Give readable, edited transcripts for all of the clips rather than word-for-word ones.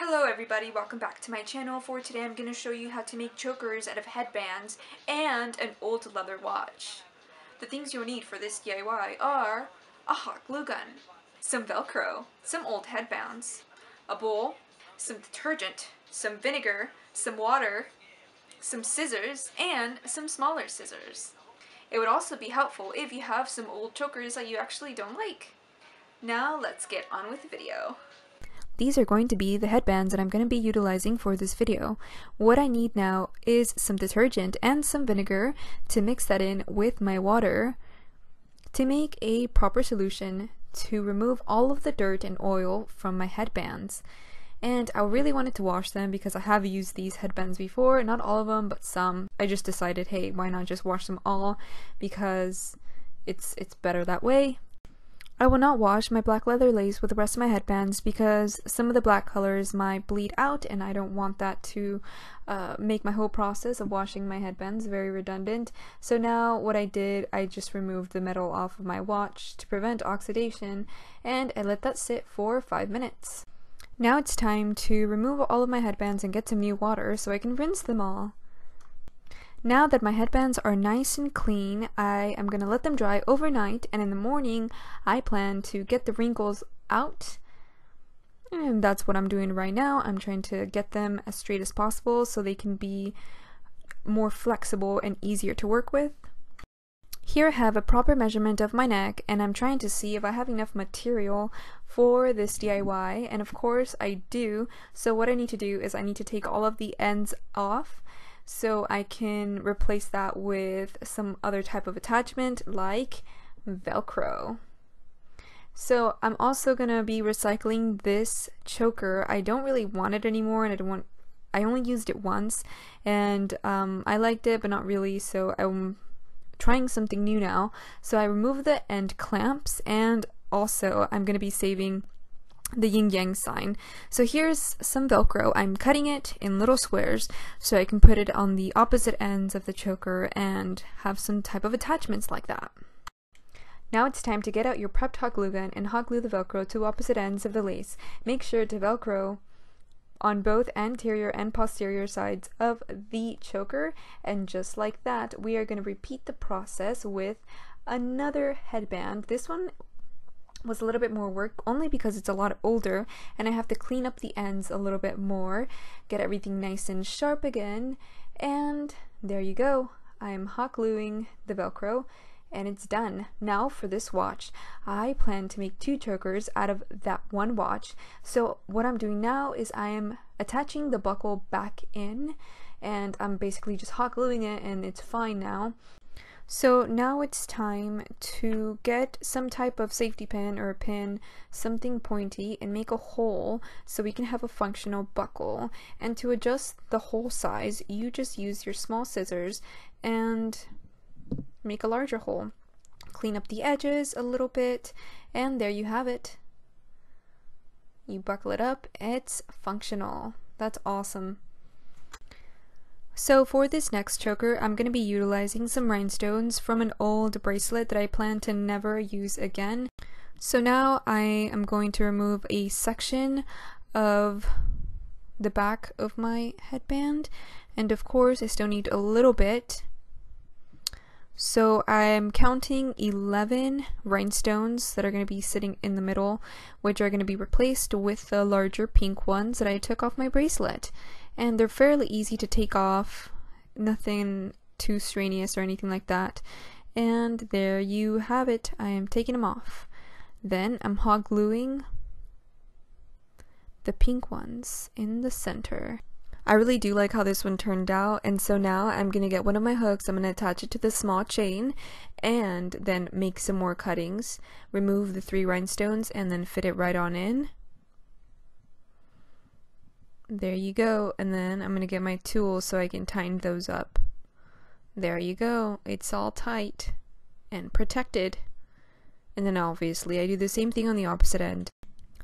Hello everybody, welcome back to my channel. For today I'm going to show you how to make chokers out of headbands and an old leather watch. The things you'll need for this DIY are a hot glue gun, some Velcro, some old headbands, a bowl, some detergent, some vinegar, some water, some scissors, and some smaller scissors. It would also be helpful if you have some old chokers that you actually don't like. Now let's get on with the video. These are going to be the headbands that I'm going to be utilizing for this video. What I need now is some detergent and some vinegar to mix that in with my water to make a proper solution to remove all of the dirt and oil from my headbands. And I really wanted to wash them because I have used these headbands before, not all of them, but some. I just decided, hey, why not just wash them all, because it's better that way. I will not wash my black leather lace with the rest of my headbands because some of the black colors might bleed out and I don't want that to make my whole process of washing my headbands very redundant. So now what I did, I just removed the metal off of my watch to prevent oxidation and I let that sit for 5 minutes. Now it's time to remove all of my headbands and get some new water so I can rinse them all. Now that my headbands are nice and clean, I am going to let them dry overnight, and in the morning I plan to get the wrinkles out, and that's what I'm doing right now. I'm trying to get them as straight as possible so they can be more flexible and easier to work with. Here I have a proper measurement of my neck, and I'm trying to see if I have enough material for this DIY, and of course I do. So what I need to do is I need to take all of the ends off so I can replace that with some other type of attachment like Velcro. So I'm also gonna be recycling this choker. I don't really want it anymore, and I only used it once, and I liked it, but not really. So I'm trying something new now. So I removed the end clamps, and also I'm gonna be saving the yin-yang sign. So here's some Velcro. I'm cutting it in little squares so I can put it on the opposite ends of the choker and have some type of attachments like that. Now it's time to get out your prepped hot glue gun and hot glue the Velcro to opposite ends of the lace. Make sure to Velcro on both anterior and posterior sides of the choker, and just like that we are going to repeat the process with another headband. This one was a little bit more work only because it's a lot older and I have to clean up the ends a little bit more, get everything nice and sharp again, and there you go. I'm hot gluing the Velcro and it's done. Now for this watch, I plan to make 2 chokers out of that one watch. So what I'm doing now is I am attaching the buckle back in, and I'm basically just hot gluing it and it's fine now. So now it's time to get some type of safety pin or a pin, something pointy, and make a hole so we can have a functional buckle. And to adjust the hole size, you just use your small scissors and make a larger hole. Clean up the edges a little bit, and there you have it. You buckle it up, it's functional. That's awesome. So for this next choker, I'm going to be utilizing some rhinestones from an old bracelet that I plan to never use again. So now I am going to remove a section of the back of my headband, and of course I still need a little bit. So I'm counting 11 rhinestones that are going to be sitting in the middle, which are going to be replaced with the larger pink ones that I took off my bracelet. And they're fairly easy to take off, nothing too strenuous or anything like that. And there you have it. I am taking them off. Then I'm hot gluing the pink ones in the center. I really do like how this one turned out, and so now I'm going to get one of my hooks, I'm going to attach it to the small chain, and then make some more cuttings, remove the 3 rhinestones, and then fit it right on in. There you go, and then I'm going to get my tool so I can tighten those up. There you go, it's all tight and protected. And then obviously I do the same thing on the opposite end.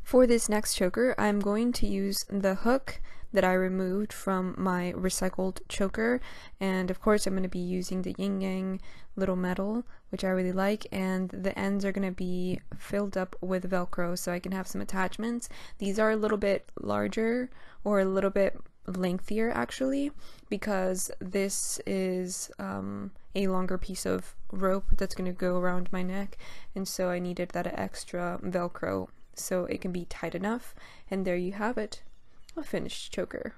For this next choker, I'm going to use the hook, that I removed from my recycled choker, and of course I'm going to be using the yin yang little metal, which I really like, and the ends are going to be filled up with Velcro so I can have some attachments. These are a little bit larger, or a little bit lengthier actually, because this is a longer piece of rope that's going to go around my neck, and so I needed that extra Velcro so it can be tight enough. And there you have it, a finished choker.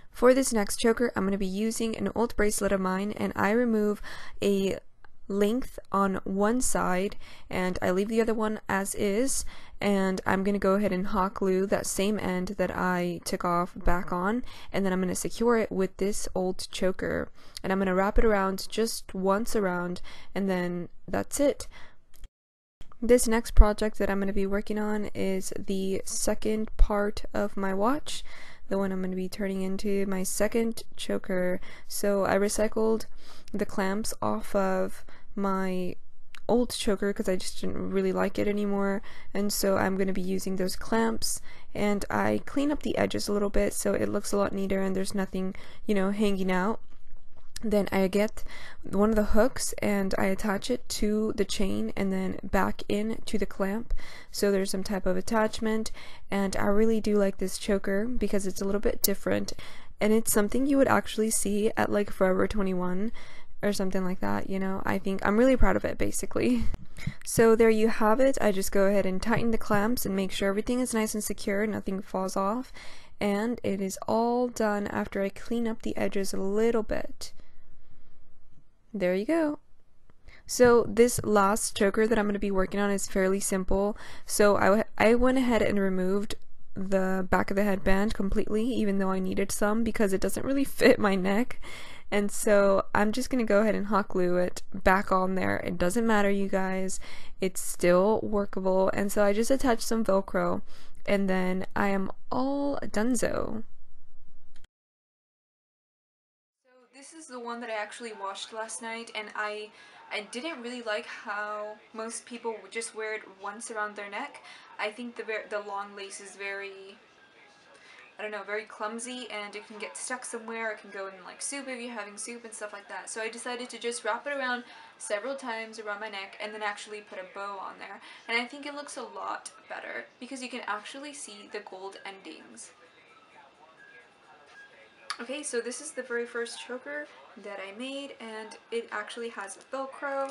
For this next choker, I'm going to be using an old bracelet of mine, and I remove a length on one side and I leave the other one as is, and I'm going to go ahead and hot glue that same end that I took off back on, and then I'm going to secure it with this old choker, and I'm going to wrap it around just once around, and then that's it. This next project that I'm going to be working on is the second part of my watch, the one I'm going to be turning into my second choker. So I recycled the clamps off of my old choker because I just didn't really like it anymore, and so I'm going to be using those clamps, and I clean up the edges a little bit so it looks a lot neater and there's nothing, hanging out. Then I get one of the hooks and I attach it to the chain and then back in to the clamp, so there's some type of attachment. And I really do like this choker because it's a little bit different, and it's something you would actually see at like Forever 21 or something like that. I think I'm really proud of it basically. So there you have it. I just go ahead and tighten the clamps and make sure everything is nice and secure, nothing falls off, and it is all done after I clean up the edges a little bit. There you go. So this last choker that I'm going to be working on is fairly simple. So I went ahead and removed the back of the headband completely, even though I needed some because it doesn't really fit my neck. And so I'm just going to go ahead and hot glue it back on there. It doesn't matter, you guys. It's still workable. And so I just attached some Velcro, and then I am all donezo. This is the one that I actually washed last night, and I didn't really like how most people would just wear it once around their neck. I think the long lace is very, I don't know, very clumsy, and it can get stuck somewhere. It can go in like soup if you're having soup and stuff like that. So I decided to just wrap it around several times around my neck and then actually put a bow on there. And I think it looks a lot better because you can actually see the gold endings. Okay, so this is the very first choker that I made, and it actually has Velcro,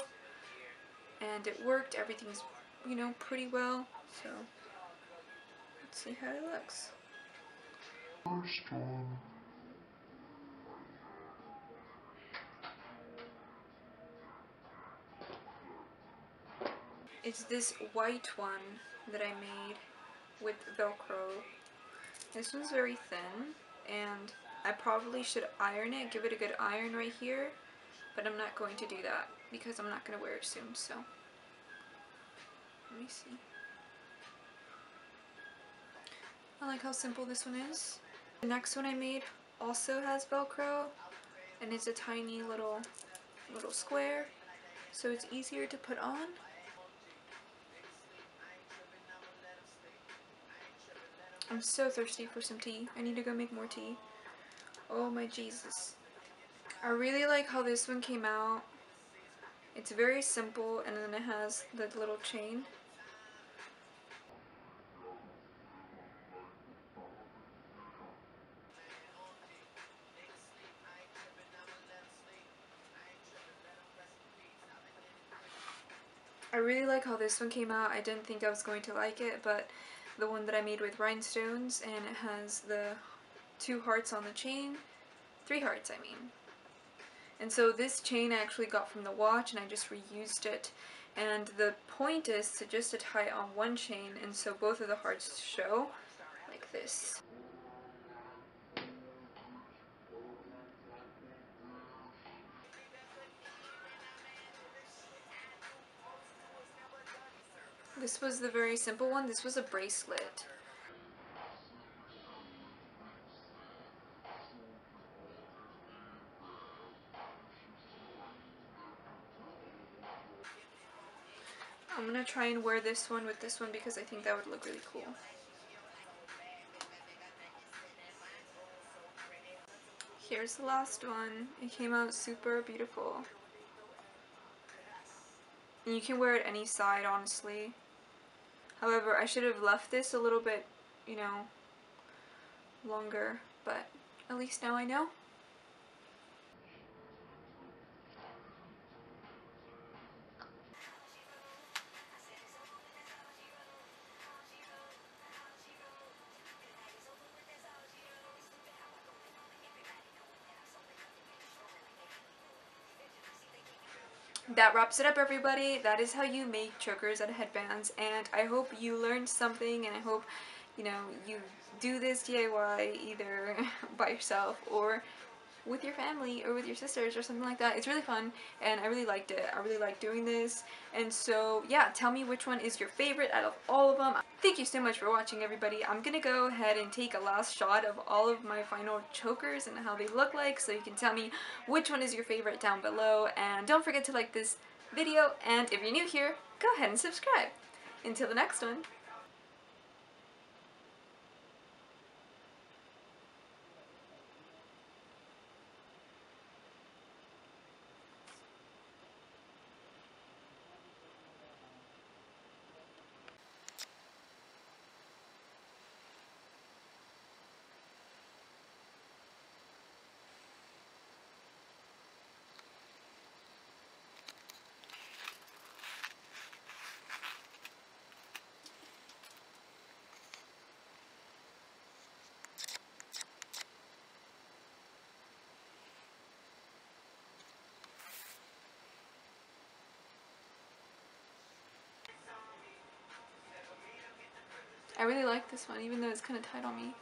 and it worked. Everything's, pretty well. So let's see how it looks. It's this white one that I made with Velcro. This one's very thin, and I probably should iron it, give it a good iron right here, but I'm not going to do that because I'm not going to wear it soon, so let me see. I like how simple this one is. The next one I made also has Velcro, and it's a tiny little square, so it's easier to put on. I'm so thirsty for some tea. I need to go make more tea. Oh my Jesus. I really like how this one came out. It's very simple, and then it has the little chain. I really like how this one came out. I didn't think I was going to like it, but the one that I made with rhinestones, and it has the 2 hearts on the chain. 3 hearts, I mean. And so this chain I actually got from the watch, and I just reused it. And the point is to just tie it on one chain, and so both of the hearts show like this. This was the very simple one. This was a bracelet. I'm gonna try and wear this one with this one because I think that would look really cool. here's the last one. It came out super beautiful. And you can wear it any side, honestly. However, I should have left this a little bit, you know, longer, but at least now I know. That wraps it up, everybody. That is how you make chokers out of headbands, and I hope you learned something, and I hope, you know, you do this DIY either by yourself or with your family or with your sisters or something like that. It's really fun, and I really liked it. I really like doing this, and so yeah, tell me which one is your favorite out of all of them. Thank you so much for watching, everybody. I'm gonna go ahead and take a last shot of all of my final chokers and how they look like, so you can tell me which one is your favorite down below, and don't forget to like this video, and if you're new here, go ahead and subscribe. Until the next one. I really like this one, even though it's kind of tight on me.